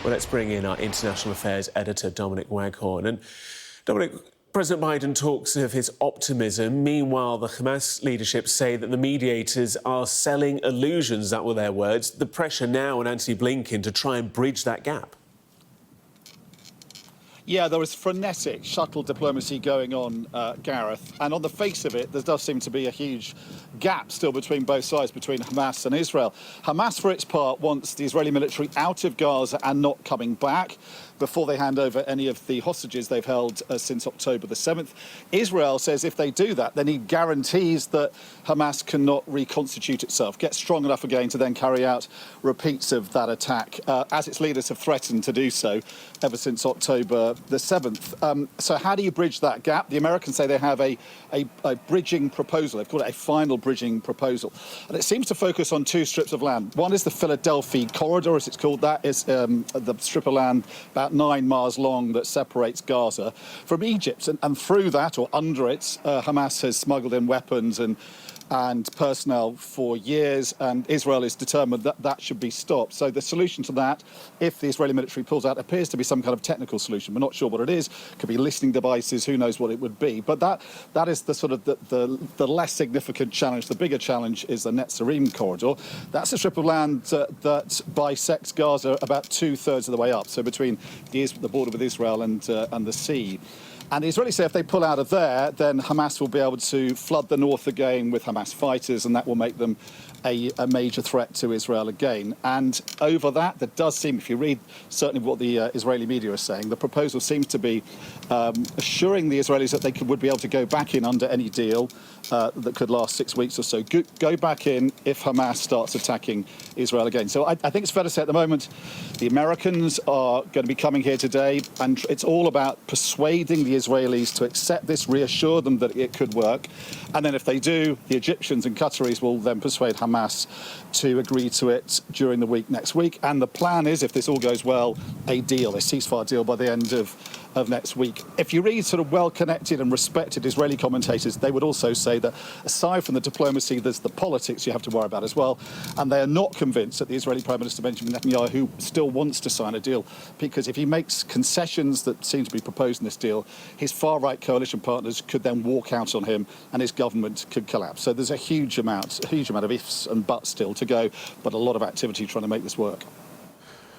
Well, let's bring in our international affairs editor, Dominic Waghorn. And Dominic, President Biden talks of his optimism. Meanwhile, the Hamas leadership say that the mediators are selling illusions, that were their words. The pressure now on Antony Blinken to try and bridge that gap. Yeah, there is frenetic shuttle diplomacy going on, Gareth. And on the face of it, there does seem to be a huge gap still between both sides, between Hamas and Israel. Hamas, for its part, wants the Israeli military out of Gaza and not coming back before they hand over any of the hostages they've held since October the 7th. Israel says if they do that, they need guarantees that Hamas cannot reconstitute itself, get strong enough again to then carry out repeats of that attack, as its leaders have threatened to do so ever since October the 7th. So how do you bridge that gap? The Americans say they have a bridging proposal. They've called it a final bridging proposal. And it seems to focus on two strips of land. One is the Philadelphia corridor, as it's called. That is the strip of land about 9 miles long that separates Gaza from Egypt. And through that, or under it, Hamas has smuggled in weapons and personnel for years, and Israel is determined that that should be stopped. So the solution to that, if the Israeli military pulls out, appears to be some kind of technical solution. We're not sure what it is. Could be listening devices, who knows what it would be. But that is the sort of the less significant challenge. The bigger challenge is the Netzarim corridor. That's a strip of land that bisects Gaza about 2/3 of the way up, so between the border with Israel and the sea. And the Israelis say if they pull out of there, then Hamas will be able to flood the north again with Hamas fighters, and that will make them a major threat to Israel again. And over that, there does seem, if you read certainly what the Israeli media are saying, the proposal seems to be assuring the Israelis that they would be able to go back in under any deal that could last 6 weeks or so. Go back in if Hamas starts attacking Israel again. So I think it's fair to say at the moment the Americans are going to be coming here today, and it's all about persuading the Israelis to accept this, reassure them that it could work. And then if they do, the Egyptians and Qataris will then persuade Hamas to agree to it during the week next week. And the plan is, if this all goes well, a ceasefire deal by the end of next week. If you read sort of well-connected and respected Israeli commentators, they would also say that aside from the diplomacy, there's the politics you have to worry about as well. And they are not convinced that the Israeli Prime Minister Benjamin Netanyahu still wants to sign a deal, because if he makes concessions that seem to be proposed in this deal, his far-right coalition partners could then walk out on him and his government could collapse. So there's a huge amount of ifs and buts still to go, but a lot of activity trying to make this work.